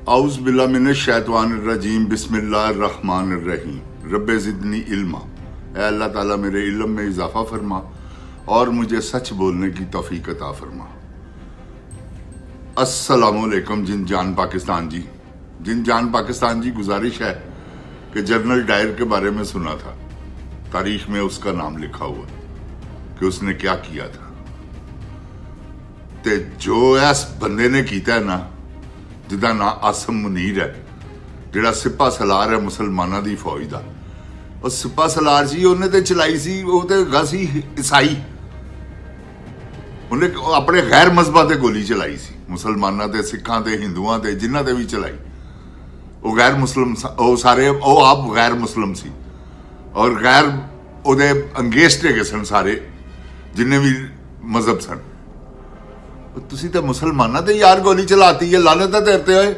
आउज़ बिल्लाहि मिनश शैतानिर रजीम बिस्मिल्लाहिर्रहमानिर रहीम रब्बे ज़िदनी इल्मा। ऐ अल्लाह ताला मेरे इल्म में इजाफ़ा फरमा और मुझे सच बोलने की तौफीक अता फरमा। अस्सलामुअलैकुम जिन जान पाकिस्तान जी। जिन जान पाकिस्तान जी, गुजारिश है कि जनरल डायर के बारे में सुना था, तारीख में उसका नाम लिखा हुआ कि उसने क्या किया था। ते जो इस बंदे ने किया है ना, जिदा ना आसम मुनीर है, जिहड़ा सिपा सलार है मुसलमाना दी फौज का। और सिपा सलार जी उन्हें तो चलाई सी, वो तो गा सी ईसाई। उन्हें अपने गैर मजहबा ते गोली चलाई सी, मुसलमाना ते सिखां ते हिंदुआं ते जिन्हां ते भी चलाई। वो गैर मुस्लिम, वो सारे वो आप गैर मुस्लिम सी और गैर उहदे अंगेस्ट है सन सारे जिन्ने भी मजहब सन। तुसी तो मुसलमाना ते यार गोली चलाती है, लानत है तेरे होए।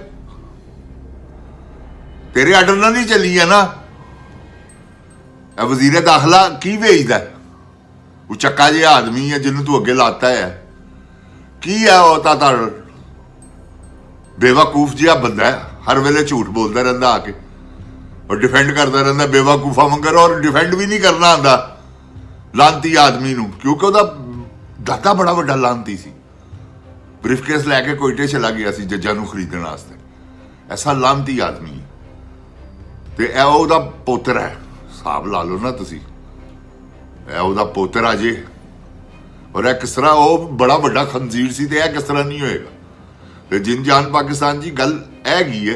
तेरे आर्डर ना नहीं चली है ना। वजीर दाखिला की भेजदा, वो चक्का जिहा आदमी है जिन्होंने तू अगे लाता है। की है वो ताता बेवकूफ जिहा बंदा है, हर वेले झूठ बोलता रहता आके और डिफेंड करता रहता बेवकूफा मंगर, और डिफेंड भी नहीं करना आंदा लानती आदमी नूं, क्योंकि उसदा दाता बड़ा वड्डा लानती सी। ब्रीफकेस लैके कोयटे चला गया सी जज्जां नूं खरीदण वास्ते। ऐसा लानती आदमी है। ते ए ओहदा पोतर है, हिसाब ला लो ना तुसी, ए ओहदा पोतर आ जे। और किस तरह वो बड़ा वड्डा खंजीर सी, ते किस तरह नहीं होएगा। ते जिन जान पाकिस्तान जी, गल हैगी है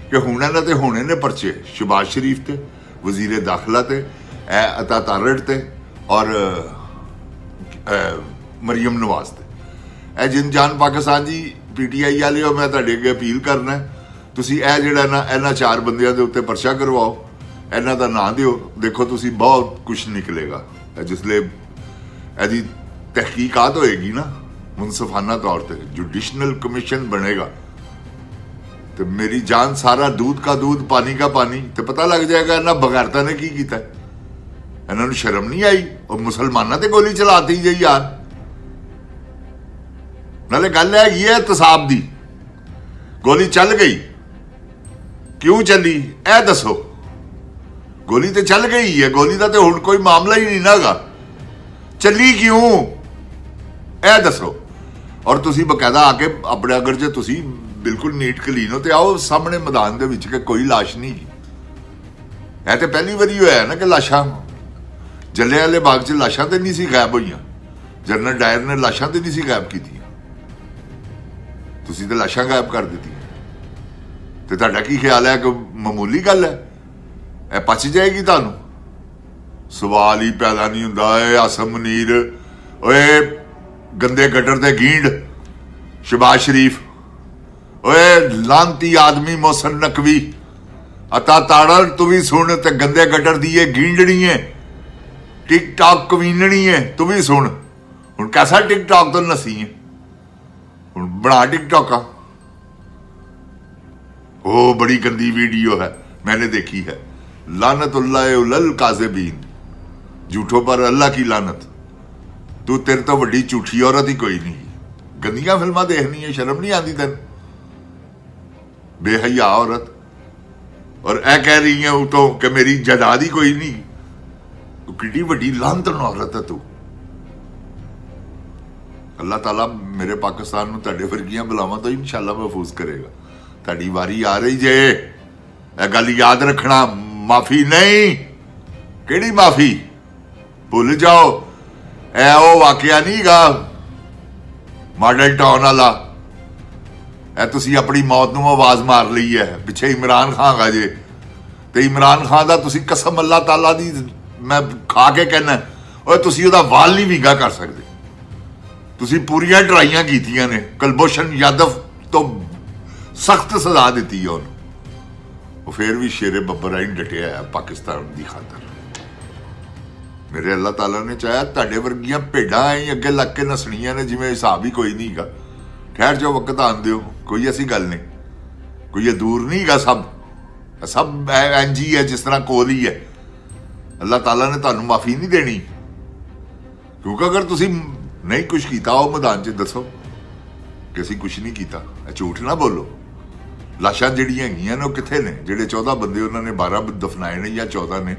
कि हुणे ने ते होने ने परचे शहबाज शरीफ ते, वजीर दाखिला ते, अता तारड़ ते और मरियम नवाज ते। ए जिन जान पाकिस्तान जी, PTI वाले हो, मैं तुहाडे अगे अपील करना है, तुसी ए जिहड़ा ना इन्हां 4 बंदियां दे उत्ते परचा करवाओ, इन्हां दा नां दिओ, देखो तुसी बहुत कुछ निकलेगा। जिसले इहदी तहकीकात होएगी ना मुनसफाना तौर पर, जुडिशनल कमीशन बनेगा, तो मेरी जान सारा दूध का दूध पानी का पानी, तो पता लग जाएगा इन्हां बगैरता ने की कीता। इन्हां नूं शर्म नहीं आई और मुसलमाना ते गोली चलाती जी यार। नाले गल हैगी है एहतसाब दी, गोली चल गई, क्यों चली ए दसो। गोली तो चल गई है, गोली का तो हुण कोई मामला ही नहीं नागा, चली क्यों ए दसो। और तुसी बकायदा आके अपने, अगर जे तुसी बिल्कुल नीट क्लीन हो तो आओ सामने मैदान दे विच कि कोई लाश नहीं। ऐ तो पहली बारी होया ना कि लाशां जलियांवाले बाग च लाशां तो नहीं सी गायब होईयां। जनरल डायर ने लाशां तो नहीं सी गायब कीतियां, तुसी तो लाशां गायब कर दी। तो तुहाडा की ख्याल है कि मामूली गल है, ए पच जाएगी तुहानू? सवाल ही पैदा नहीं हुंदा। आसम मुनीर, ओए गंदे गटर ते गींड शहबाज शरीफ, ओए लानती आदमी मोहसन नकवी, अता ताड़ल तू भी सुन, ते गंदे गटर दी गींडनी है, टिकटॉक कमीननी है, तू भी सुन। हुण कैसा टिकटॉक तो नसी है, हुण बना टिकटॉका। ओ बड़ी गंदी वीडियो है, मैंने देखी है। लानतुल्लाह उलल काज़िबीन, झूठों पर अल्लाह की लानत। तू तेरे तो वड्डी झूठी औरत ही कोई नहीं। गंदियां फिल्मां देखनी है, शर्म नहीं आती तेन? बेहया औरत। और ए कह रही है तो कि मेरी जायदाद ही कोई नहीं। तू किड्डी वड्डी लानतन औरत है तू। अल्लाह ताला मेरे पाकिस्तान नूं तुहाडे वर्गियां बलावां तो इंशाअल्लाह महफूज करेगा। तुहाडी वारी आ रही जे, ए गल याद रखना। माफी नहीं, केड़ी माफी? भुल जाओ, ए ओ वाकया नहीं गा मॉडल टाउन वाला। ए तुसी अपनी मौत नूं आवाज मार ली है, पिछे इमरान खान गा जे। ते इमरान खान दा तुसी कसम अल्लाह ताला दी मैं खा के कहना, ओए तुसी ओहदा वाल नहीं विंगा कर सकदे। तुसी पूरियां ट्राइयां कीतियां ने, कुलभूषण यादव तो सख्त सजा दी है उन्होंने, वो फिर भी शेरे बब्बर आई डटिया है पाकिस्तान की खातर। मेरे अल्लाह ताला ने चाहा तुहाडे वर्गियां भेडां आई अगे लग के नसणियां ने, जिवें हिसाब ही कोई नहीं गा। ठहर जाओ, वक्त आन दिओ, कोई ऐसी गल नहीं, कोई दूर नहीं गा। सब इंज ही है जिस तरह कोल ही है। अल्लाह ताला ने तुहानू माफी नहीं देनी, क्योंकि अगर तुसी नहीं कुछ किया हो मैदान च दसो कि असीं कुछ नहीं किया, झूठ ना बोलो। ਲਾਸ਼ਾਂ ਜਿਹੜੀਆਂ ਹੈਗੀਆਂ ਨੇ ਉਹ ਕਿੱਥੇ ਨੇ? ਜਿਹੜੇ 14 ਬੰਦੇ ਉਹਨਾਂ ਨੇ 12 ਦਫਨਾਏ ਨੇ ਜਾਂ 14 ਨੇ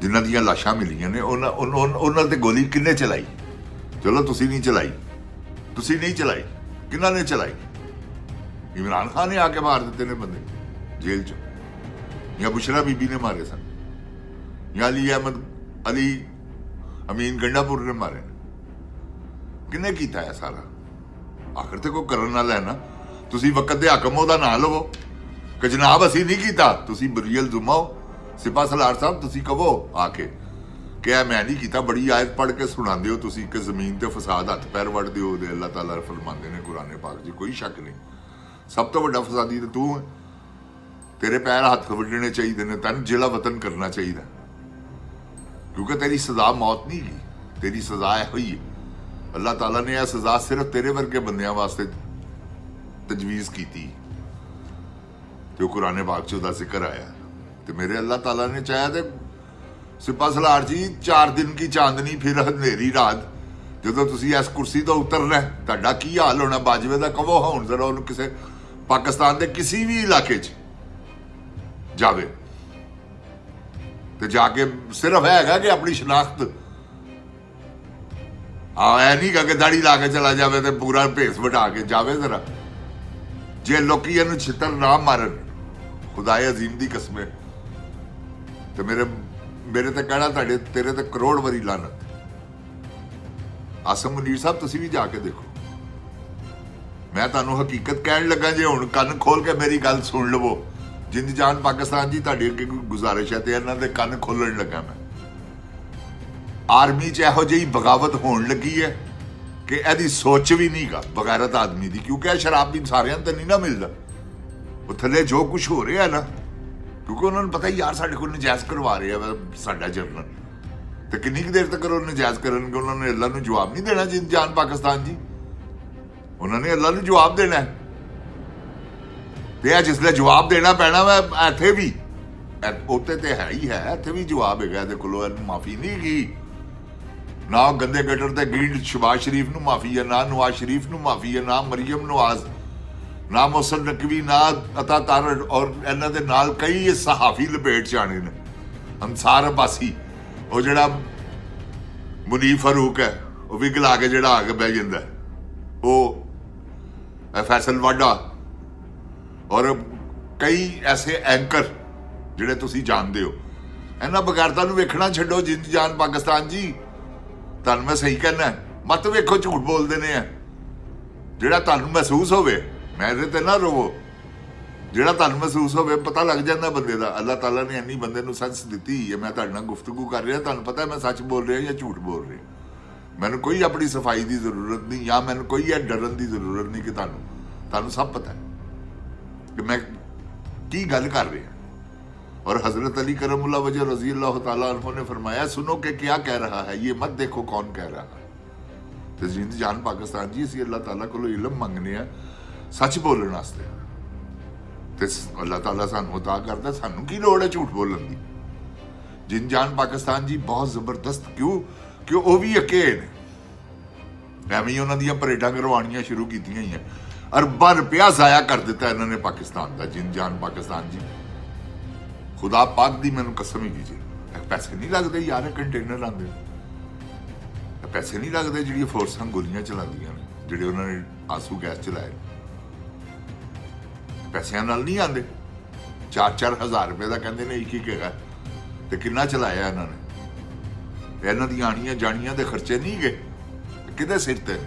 ਜਿਨ੍ਹਾਂ ਦੀਆਂ ਲਾਸ਼ਾਂ ਮਿਲੀਆਂ ਨੇ, ਉਹਨਾਂ ਤੇ ਗੋਲੀ ਕਿੰਨੇ ਚਲਾਈ? ਚਲੋ ਤੁਸੀਂ ਨਹੀਂ ਚਲਾਈ, ਕਿਹਨਾਂ ਨੇ ਚਲਾਈ? ਇਮਰਾਨ ਖਾਨ ਨੇ ਆ ਕੇ ਮਾਰ ਦਿੱਤੇ ਨੇ ਬੰਦੇ ਜੇਲ੍ਹ 'ਚ, ਜਾਂ ਬੁਸ਼ਰਾ ਬੀਬੀ ਨੇ ਮਾਰੇ ਸਨ, ਜਾਂ ਅਲੀ ਅਮੀਨ ਗੰਡਾਪੁਰ ਨੇ ਮਾਰੇ? ਕਿਹਨੇ ਕੀਤਾ ਹੈ ਸਾਰਾ? ਆਖਰ ਤੇ ਕੋਈ ਕਰਨ ਵਾਲਾ ਹੈ ਨਾ। ਤੁਸੀਂ ਵਕਤ ਦੇ ਹਾਕਮ ਉਹਦਾ ਨਾਂ ਲਵੋ ਕਿ ਜਨਾਬ ਅਸੀਂ ਨਹੀਂ ਕੀਤਾ। ਤੁਸੀਂ ਬਰੀਅਲ ਜ਼ੁਮਾਓ ਸਿਪਾਹ ਸਲਾਰ ਸਾਹਿਬ, ਤੁਸੀਂ ਕਹੋ ਆ ਕੇ ਕਿ ਮੈਂ ਨਹੀਂ ਕੀਤਾ। ਬੜੀ ਆਇਤ ਪੜ੍ਹ ਕੇ ਸੁਣਾਉਂਦੇ ਹੋ ਤੁਸੀਂ ਕਿ ਜ਼ਮੀਨ ਤੇ ਫਸਾਦ ਹੱਥ ਪੈਰ ਵੱਢਦੇ ਹੋ, ਉਹਦੇ ਅੱਲਾਹ ਤਾਲਾ ਫਰਮਾਉਂਦੇ ਨੇ ਕੁਰਾਨ ਪਾਕ 'ਚ, ਕੋਈ ਸ਼ੱਕ ਨਹੀਂ। ਸਭ ਤੋਂ ਵੱਡਾ ਫਸਾਦੀ ਤੇ ਤੂੰ ਹੈ। ਤੇਰੇ ਪੈਰ ਹੱਥ ਵੱਢਣੇ ਚਾਹੀਦੇ ਨੇ, ਤੈਨੂੰ ਜ਼ਿਲ੍ਹਾ ਵਤਨ ਕਰਨਾ ਚਾਹੀਦਾ, ਕਿਉਂਕਿ ਤੇਰੀ ਸਜ਼ਾ ਮੌਤ ਨਹੀਂ ਗਈ, ਤੇਰੀ ਸਜ਼ਾ ਇਹੋ ਹੀ ਹੈ। ਅੱਲਾਹ ਤਾਲਾ ਨੇ ਇਹ ਸਜ਼ਾ ਸਿਰਫ ਤੇਰੇ ਵਰਗੇ ਬੰਦਿਆਂ ਵਾਸਤੇ ਤਜਵੀਜ਼ ਕੀਤੀ ਤੇ ਉਹ ਕੁਰਾਨ ਪਾਕ 'ਚ ਉਹਦਾ ਜ਼ਿਕਰ ਆਇਆ। ਤੇ ਮੇਰੇ ਅੱਲਾਹ ਤਾਲਾ ਨੇ ਚਾਹਿਆ ਤੇ ਸਿਪਾਹ ਸਲਾਰ ਜੀ 4 ਦਿਨ ਕੀ ਚਾਂਦਨੀ ਫਿਰ ਹਨੇਰੀ ਰਾਤ, ਜਦੋਂ ਤੁਸੀਂ ਇਸ ਕੁਰਸੀ ਤੋਂ ਉਤਰਨਾ ਤੁਹਾਡਾ ਕੀ ਹਾਲ ਹੋਣਾ? ਬਾਜਵੇ ਦਾ ਕਹੋ ਹੁਣ ਜ਼ਰਾ ਉਹਨੂੰ ਕਿਸੇ ਪਾਕਿਸਤਾਨ ਦੇ ਕਿਸੇ ਵੀ ਇਲਾਕੇ 'ਚ ਜਾਵੇ ਤੇ ਜਾ ਕੇ ਸਿਰਫ ਹੈਗਾ ਕਿ ਆਪਣੀ ਸ਼ਨਾਖਤ ਐ ਨਹੀਂ ਕਿ ਦਾੜੀ ਲਾ ਕੇ ਚਲਾ ਜਾਵੇ ਤੇ ਪੂਰਾ ਭੇਸ ਵਟਾ ਕੇ ਜਾਵੇ। ਜ਼ਰਾ ਜੇ ਲੋਕੀ ਇਹਨੂੰ ਛਿੱਤਰ ਨਾ ਮਾਰਨ, ਖੁਦਾਏ ਅਜ਼ੀਮ ਦੀ ਕਸਮ ਹੈ, ਤੇ ਮੇਰੇ ਤੇ ਕਹਿਣਾ ਤੇਰੇ ਤੇ ਕਰੋੜ ਵਾਰੀ ਲਾਨਤ। ਆਸਮ ਮੁਨੀਰ ਸਾਹਿਬ ਤੁਸੀਂ ਵੀ ਜਾ ਕੇ ਦੇਖੋ। ਮੈਂ ਤੁਹਾਨੂੰ ਹਕੀਕਤ ਕਹਿਣ ਲੱਗਾ, ਜੇ ਹੁਣ ਕੰਨ ਖੋਲ ਕੇ ਮੇਰੀ ਗੱਲ ਸੁਣ ਲਵੋ। ਜਿੰਦ ਜਾਨ ਪਾਕਿਸਤਾਨ ਜੀ ਤੁਹਾਡੀ ਅੱਗੇ ਕੋਈ ਗੁਜ਼ਾਰਿਸ਼ ਹੈ ਤੇ ਇਹਨਾਂ ਦੇ ਕੰਨ ਖੋਲਣ ਲੱਗਾ ਮੈਂ। ਆਰਮੀ 'ਚ ਇਹੋ ਜਿਹੀ ਬਗਾਵਤ ਹੋਣ ਲੱਗੀ ਹੈ ਕਿ ਇਹਦੀ ਸੋਚ ਵੀ ਨਹੀਂ ਗਾ ਬਗੈਰਤ ਆਦਮੀ ਦੀ, ਕਿਉਂਕਿ ਇਹ ਸ਼ਰਾਬ ਵੀ ਸਾਰਿਆਂ ਤੇ ਨਹੀਂ ਨਾ ਮਿਲਦਾ। ਉਹ ਥੱਲੇ ਜੋ ਕੁਝ ਹੋ ਰਿਹਾ ਨਾ, ਕਿਉਂਕਿ ਉਹਨਾਂ ਨੂੰ ਪਤਾ ਯਾਰ ਸਾਡੇ ਕੋਲ ਨਜਾਇਜ਼ ਕਰਵਾ ਰਿਹਾ ਸਾਡਾ ਜਰਨਲ, ਤੇ ਕਿੰਨੀ ਕੁ ਦੇਰ ਤੱਕ ਉਹ ਨਜਾਇਜ਼ ਕਰਨਗੇ? ਉਹਨਾਂ ਨੇ ਅੱਲਾ ਨੂੰ ਜਵਾਬ ਨਹੀਂ ਦੇਣਾ। ਜਿੰਦ ਜਾਨ ਪਾਕਿਸਤਾਨ ਜੀ, ਉਹਨਾਂ ਨੇ ਅੱਲਾ ਨੂੰ ਜਵਾਬ ਦੇਣਾ ਤੇ ਜਿਸਲੇ ਜਵਾਬ ਦੇਣਾ ਪੈਣਾ ਵਾ ਇੱਥੇ ਵੀ, ਉੱਤੇ ਤੇ ਹੈ ਹੀ ਹੈ, ਇੱਥੇ ਵੀ ਜਵਾਬ ਹੈਗਾ ਇਹਦੇ ਕੋਲੋਂ। ਇਹਨੂੰ ਮਾਫੀ ਨਹੀਂ ਗਈ ਨਾ, ਗੰਦੇ ਗਟਰ ਤੇ ਗੀੜ ਸ਼ਬਾਜ਼ ਸ਼ਰੀਫ ਨੂੰ ਮਾਫੀ ਹੈ ਨਾ, ਨਵਾਜ਼ ਸ਼ਰੀਫ ਨੂੰ ਮਾਫੀ ਹੈ ਨਾ, ਮਰੀਮ ਨਵਾਜ਼ ਨਾ, ਮੋਹਸਨ ਨਕਵੀ ਨਾ, ਅਤਾ ਤਾਰੜ, ਔਰ ਇਹਨਾਂ ਦੇ ਨਾਲ ਕਈ ਸਹਾਫੀ ਲਪੇਟ 'ਚ ਆਣੇ ਨੇ। ਅੰਸਾਰ ਅਬਾਸੀ, ਉਹ ਜਿਹੜਾ ਮੁਨੀਫ ਫਾਰੂਕ ਹੈ, ਉਹ ਵੀ ਗਲਾ ਕੇ ਜਿਹੜਾ ਆ ਕੇ ਬਹਿ ਜਾਂਦਾ, ਉਹ ਫੈਸਲ ਵਾਡਾ, ਔਰ ਕਈ ਐਸੇ ਐਂਕਰ ਜਿਹੜੇ ਤੁਸੀਂ ਜਾਣਦੇ ਹੋ। ਇਹਨਾਂ ਬਗੈਰਤਾਂ ਨੂੰ ਵੇਖਣਾ ਛੱਡੋ। ਜਿੰਦ ਜਾਨ ਪਾਕਿਸਤਾਨ ਜੀ, ਤੁਹਾਨੂੰ ਮੈਂ ਸਹੀ ਕਹਿਣਾ, ਮਤ ਵੇਖੋ ਝੂਠ ਬੋਲਦੇ ਨੇ। ਜਿਹੜਾ ਤੁਹਾਨੂੰ ਮਹਿਸੂਸ ਹੋਵੇ, ਮੇਰੇ ਤੇ ਨਾ ਰੋਵੋ, ਜਿਹੜਾ ਤੁਹਾਨੂੰ ਮਹਿਸੂਸ ਹੋਵੇ, ਪਤਾ ਲੱਗ ਜਾਂਦਾ ਬੰਦੇ ਦਾ। ਅੱਲਾਹ ਤਾਲਾ ਨੇ ਇੰਨੀ ਬੰਦੇ ਨੂੰ ਸੈਂਸ ਦਿੱਤੀ ਹੈ। ਮੈਂ ਤੁਹਾਡੇ ਨਾਲ ਗੁਫ਼ਤਗੂ ਕਰ ਰਿਹਾ, ਤੁਹਾਨੂੰ ਪਤਾ ਮੈਂ ਸੱਚ ਬੋਲ ਰਿਹਾ ਜਾਂ ਝੂਠ ਬੋਲ ਰਿਹਾ। ਮੈਨੂੰ ਕੋਈ ਆਪਣੀ ਸਫਾਈ ਦੀ ਜ਼ਰੂਰਤ ਨਹੀਂ, ਜਾਂ ਮੈਨੂੰ ਕੋਈ ਇਹ ਡਰਨ ਦੀ ਜ਼ਰੂਰਤ ਨਹੀਂ ਕਿ ਤੁਹਾਨੂੰ ਸਭ ਪਤਾ ਹੈ ਕਿ ਮੈਂ ਕੀ ਗੱਲ ਕਰ ਰਿਹਾ। और हजरत अली करमुल्लाह वजह रजी अल्लाह ताला अन्हु ने फरमाया, सुनो कि क्या कह रहा है, ये मत देखो कौन कह रहा है। तो जिंद जान पाकिस्तान जी, असीं अल्लाह ताला कोलों इल्म मंगने आ सच बोलण वास्ते, ते अल्लाह ताला सानूं अता करदा, सानूं की लोड़ है झूठ बोलण दी। जिंद जान पाकिस्तान जी बहुत जबरदस्त, क्यों वो भी अके ने, ਐਵੇਂ ਹੀ ਉਹਨਾਂ ਦੀਆਂ ਪਰੇਡਾਂ ਕਰਵਾਉਣੀਆਂ ਸ਼ੁਰੂ ਕੀਤੀਆਂ ਹੀ ਆ। ਅਰਬਾਂ ਰੁਪਇਆ ਜ਼ਾਇਆ ਕਰ ਦਿੱਤਾ ਇਹਨਾਂ ਨੇ ਪਾਕਿਸਤਾਨ ਦਾ। ਜਿੰਦ ਜਾਨ ਪਾਕਿਸਤਾਨ ਜੀ, ਖੁਦਾ ਪਾਕ ਦੀ ਮੈਨੂੰ ਕਸਮ ਹੀ ਜੀ, ਪੈਸੇ ਨਹੀਂ ਲੱਗਦੇ ਯਾਰ, ਕੰਟੇਨਰ ਆਉਂਦੇ, ਪੈਸੇ ਨਹੀਂ ਲੱਗਦੇ ਜਿਹੜੀਆਂ ਫੋਰਸਾਂ ਗੋਲੀਆਂ ਚਲਾਉਂਦੀਆਂ ਨੇ, ਜਿਹੜੇ ਉਹਨਾਂ ਨੇ ਆਂਸੂ ਗੈਸ ਚਲਾਏ, ਪੈਸਿਆਂ ਨਾਲ ਨਹੀਂ ਆਉਂਦੇ। 4-4 ਹਜ਼ਾਰ ਰੁਪਏ ਦਾ ਕਹਿੰਦੇ ਨੇ ਇੱਕ ਹੈਗਾ, ਤੇ ਕਿੰਨਾ ਚਲਾਇਆ ਇਹਨਾਂ ਨੇ? ਇਹਨਾਂ ਦੀਆਂ ਆਣੀਆਂ ਜਾਣੀਆਂ ਦੇ ਖਰਚੇ ਨਹੀਂ ਗਏ ਕਿਹਦੇ ਸਿਰ ਤੇ?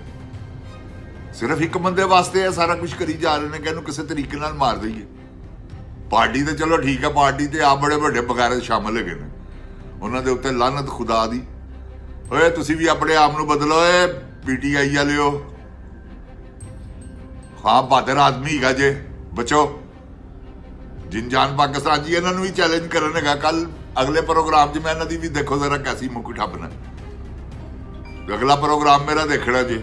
ਸਿਰਫ ਇੱਕ ਬੰਦੇ ਵਾਸਤੇ ਇਹ ਸਾਰਾ ਕੁਝ ਕਰੀ ਜਾ ਰਹੇ ਨੇ ਕਿ ਇਹਨੂੰ ਕਿਸੇ ਤਰੀਕੇ ਨਾਲ ਮਾਰ ਦਈਏ। ਪਾਰਟੀ ਤੇ ਚਲੋ ਠੀਕ ਹੈ, ਪਾਰਟੀ ਤੇ ਆ ਬੜੇ ਵੱਡੇ ਬਗੈਰਤ ਸ਼ਾਮਲ ਹੈਗੇ ਨੇ, ਉਹਨਾਂ ਦੇ ਉੱਤੇ ਲਾਨਤ ਖੁਦਾ ਦੀ। ਓਏ ਤੁਸੀਂ ਵੀ ਆਪਣੇ ਆਪ ਨੂੰ ਬਦਲੋ, ਏ PTI ਵਾਲਿਓ, ਹਾਂ ਬਹਾਦਰ ਆਦਮੀ ਹੈਗਾ ਜੇ, ਬਚੋ। ਜਿੰਦ ਜਾਨ ਪਾਕਿਸਤਾਨ ਜੀ, ਇਹਨਾਂ ਨੂੰ ਵੀ ਚੈਲੰਜ ਕਰਨ ਹੈਗਾ ਕੱਲ ਅਗਲੇ ਪ੍ਰੋਗਰਾਮ 'ਚ। ਮੈਂ ਇਹਨਾਂ ਦੀ ਵੀ ਦੇਖੋ ਜ਼ਰਾ ਕੈਸੀ ਮੁੱਕ ਠੱਪਣਾ। अगला प्रोग्राम मेरा देखना जी।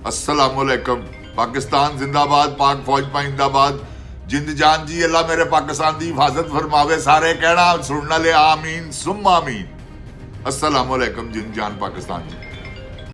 अस्सलामुअलैकुम। पाकिस्तान जिंदाबाद, पाक फौज पाइंदाबाद। जिंद जान जी, अल्लाह मेरे पाकिस्तान की हिफाजत फरमावे। सारे कहना सुनना ले आमीन सुम आमीन। अस्सलामुअलैकुम। जिंद जान पाकिस्तान जी।